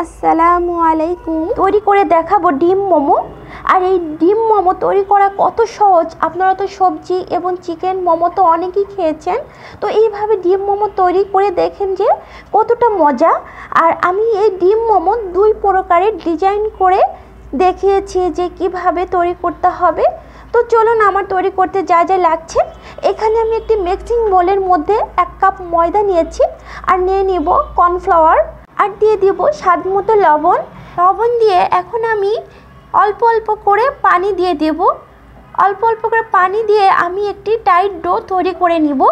আসসালামু আলাইকুম। তৈরি করে দেখাবো ডিম মোমো। আর এই ডিম মোমো তৈরি করা কত সহজ। আপনারা তো সবজি এবং চিকেন মোমো তো অনেকেই খেয়েছেন, তো এইভাবে ডিম মোমো তৈরি করে দেখেন যে কতটা মজা। আর আমি এই ডিম মোমো দুই প্রকারের ডিজাইন করে দেখিয়েছি যে কিভাবে তৈরি করতে হবে। তো চলুন আমার তৈরি করতে যা যা লাগছে। এখানে আমি একটি মিক্সিং বোলের মধ্যে 1 কাপ ময়দা নিয়েছি, আর নিয়ে নিব কর্নফ্লাওয়ার, আর দিয়ে দিব স্বাদ মতো লবণ দিয়ে এখন আমি অল্প অল্প করে পানি দিয়ে দেব। অল্প অল্প করে পানি দিয়ে আমি একটি টাইট ডো তৈরি করে নিব।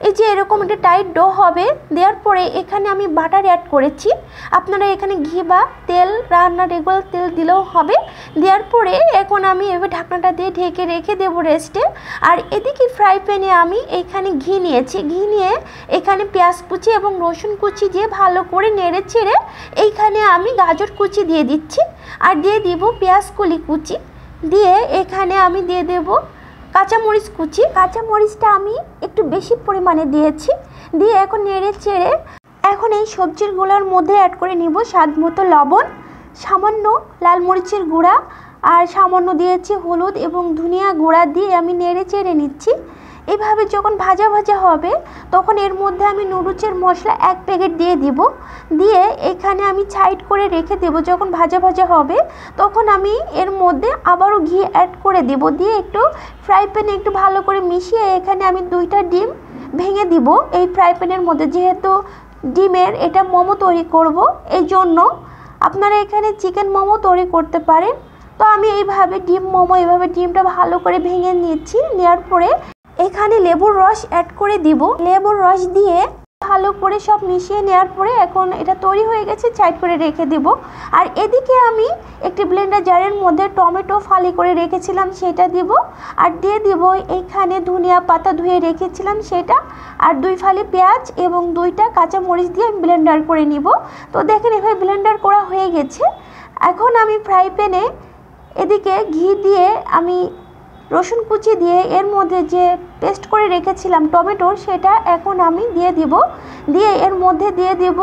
এই যে এরকম একটা টাইট ডো হবে। দেওয়ার পরে এখানে আমি বাটার অ্যাড করেছি, আপনারা এখানে ঘি বা তেল, রান্নার রেগুলার তেল দিলেও হবে। দেওয়ার পরে এখন আমি এভাবে ঢাকনাটা দিয়ে ঢেকে রেখে দেবো রেস্টে। আর এদিকে ফ্রাই প্যানে আমি এখানে ঘি নিয়েছি, ঘি নিয়ে এখানে পেঁয়াজ কুচি এবং রসুন কুচি দিয়ে ভালো করে নেড়ে ছেড়ে এইখানে আমি গাজর কুচি দিয়ে দিচ্ছি, আর দিয়ে দিব পেঁয়াজ কলি কুচি, দিয়ে এখানে আমি দিয়ে দেব কাঁচামরিচ কুচি। কাঁচামরিচটা আমি একটু বেশি পরিমাণে দিয়েছি, দিয়ে এখন নেড়ে চেড়ে এখন এই সবজিগুলোর মধ্যে অ্যাড করে নিব স্বাদ মতো লবণ, সামান্য লাল মরিচের গুঁড়া, আর সামান্য দিয়েছি হলুদ এবং ধনিয়া গুঁড়া দিয়ে আমি নেড়ে চেড়ে নিচ্ছি। এভাবে যখন ভাজা ভাজা হবে তখন এর মধ্যে আমি নুডলসের মশলা 1 প্যাকেট দিয়ে দিব, দিয়ে এখানে আমি সাইড করে রেখে দেব। যখন ভাজা ভাজা হবে তখন আমি এর মধ্যে আবারও ঘি অ্যাড করে দেব, দিয়ে একটু ফ্রাই প্যানে একটু ভালো করে মিশিয়ে এখানে আমি 2টা ডিম ভেঙে দিব এই ফ্রাই প্যানের মধ্যে। যেহেতু ডিমের এটা মোমো তৈরি করব, এই জন্য আপনারা এখানে চিকেন মোমো তৈরি করতে পারেন। তো আমি এইভাবে ডিম মোমো এইভাবে ডিমটা ভালো করে ভেঙে নিচ্ছি। নেওয়ার পরে এখানে লেবুর রস অ্যাড করে দিব। লেবুর রস দিয়ে ভালো করে সব মিশিয়ে নেওয়ার পরে এখন এটা তৈরি হয়ে গেছে, সাইড করে রেখে দেব। আর এদিকে আমি একটি ব্লেন্ডার জারের মধ্যে টমেটো ফালি করে রেখেছিলাম সেটা দিব, আর দিয়ে দিব এইখানে ধনিয়া পাতা ধুয়ে রেখেছিলাম সেটা, আর 2 ফালি পেঁয়াজ এবং 2টা কাঁচামরিচ দিয়ে আমি ব্লেন্ডার করে নিব। তো দেখেন এভাবে ব্লেন্ডার করা হয়ে গেছে। এখন আমি ফ্রাই প্যানে এদিকে ঘি দিয়ে আমি রসুন কুচি দিয়ে এর মধ্যে যে পেস্ট করে রেখেছিলাম টমেটোর সেটা এখন আমি দিয়ে দিব, দিয়ে এর মধ্যে দিয়ে দেব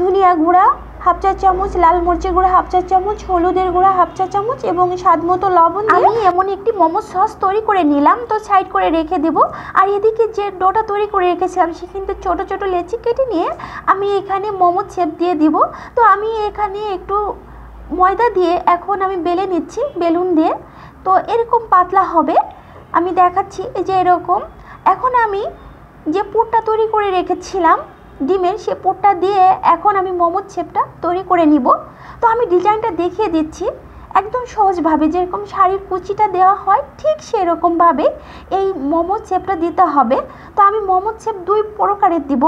ধনিয়া গুঁড়া 1/2 চা চামচ, লাল মরিচের গুঁড়া 1/2 চা চামচ, হলুদের গুঁড়া 1/2 চা চামচ এবং স্বাদ মতো লবণ। আমি এমন একটি মোমো সস তৈরি করে নিলাম, তো সাইড করে রেখে দেব। আর এদিকে যে ডোটা তৈরি করে রেখেছিলাম সে কিন্তু ছোটো ছোটো লেচি কেটে নিয়ে আমি এখানে মোমো শেপ দিয়ে দিব। তো আমি এখানে একটু ময়দা দিয়ে এখন আমি বেলে নিচ্ছি বেলুন দিয়ে। তো এরকম পাতলা হবে, আমি দেখাচ্ছি এই যে এরকম। এখন আমি যে পুরটা তৈরি করে রেখেছিলাম ডিমের, সে পুরটা দিয়ে এখন আমি মোমোর শেপটা তৈরি করে নিব। তো আমি ডিজাইনটা দেখিয়ে দিচ্ছি একদম সহজভাবে, যেরকম শাড়ির কুচিটা দেওয়া হয় ঠিক সেরকমভাবে এই মোমোর শেপটা দিতে হবে। তো আমি মোমোর শেপ 2 প্রকারের দিব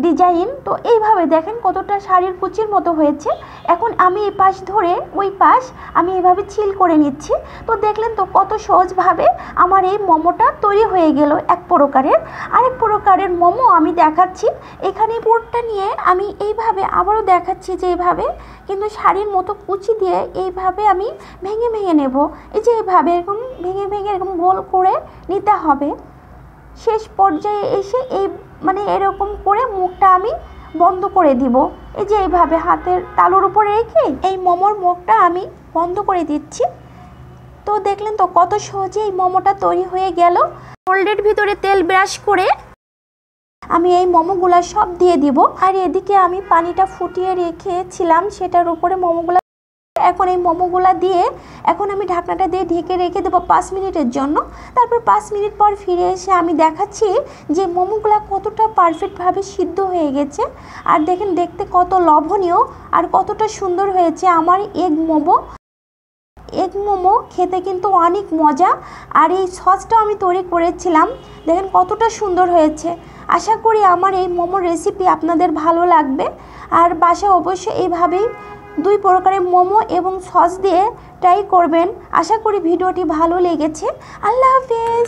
ডিজাইন। তো এইভাবে দেখেন কতটা শাড়ির কুচির মতো হয়েছে। এখন আমি এই পাশ ধরে ওই পাশ আমি এভাবে ছিল করে নিচ্ছি। তো দেখলেন তো কত সহজভাবে আমার এই মোমোটা তৈরি হয়ে গেল এক প্রকারের। আরেক প্রকারের মোমো আমি দেখাচ্ছি। এখানে পুরটা নিয়ে আমি এইভাবে আবারও দেখাচ্ছি যে এইভাবে কিন্তু শাড়ির মতো কুচি দিয়ে এইভাবে আমি ভেঙে ভেঙে নেব। এই যে এইভাবে এরকম ভেঙে ভেঙে এরকম গোল করে নিতে হবে। শেষ পর্যায়ে এসে এই মানে এরকম করে মুখটা আমি বন্ধ করে দিব। এই যে এইভাবে হাতের তালুর উপরে রেখে এই মোমোর মুখটা আমি বন্ধ করে দিচ্ছি। তো দেখলেন তো কত সহজে এই মোমোটা তৈরি হয়ে গেল। মোল্ডের ভিতরে তেল ব্রাশ করে আমি এই মোমোগুলা সব দিয়ে দিব। আর এদিকে আমি পানিটা ফুটিয়ে রেখেছিলাম সেটার উপরে মোমোগুলা, এখন এই মোমোগুলা দিয়ে এখন আমি ঢাকনাটা দিয়ে ঢেকে রেখে দেবো 5 মিনিটের জন্য। তারপর 5 মিনিট পর ফিরে এসে আমি দেখাচ্ছি যে মোমোগুলা কতটা পারফেক্টভাবে সিদ্ধ হয়ে গেছে। আর দেখেন দেখতে কত লোভনীয় আর কতটা সুন্দর হয়েছে আমার এগ মোমো খেতে কিন্তু অনেক মজা। আর এই সসটাও আমি তৈরি করেছিলাম, দেখেন কতটা সুন্দর হয়েছে। আশা করি আমার এই মোমোর রেসিপি আপনাদের ভালো লাগবে। আর বাসায় অবশ্যই এইভাবেই 2 প্রকারের মোমো এবং সস দিয়ে ট্রাই করবেন। আশা করি ভিডিওটি ভালো লেগেছে। আল্লাহ হাফেজ।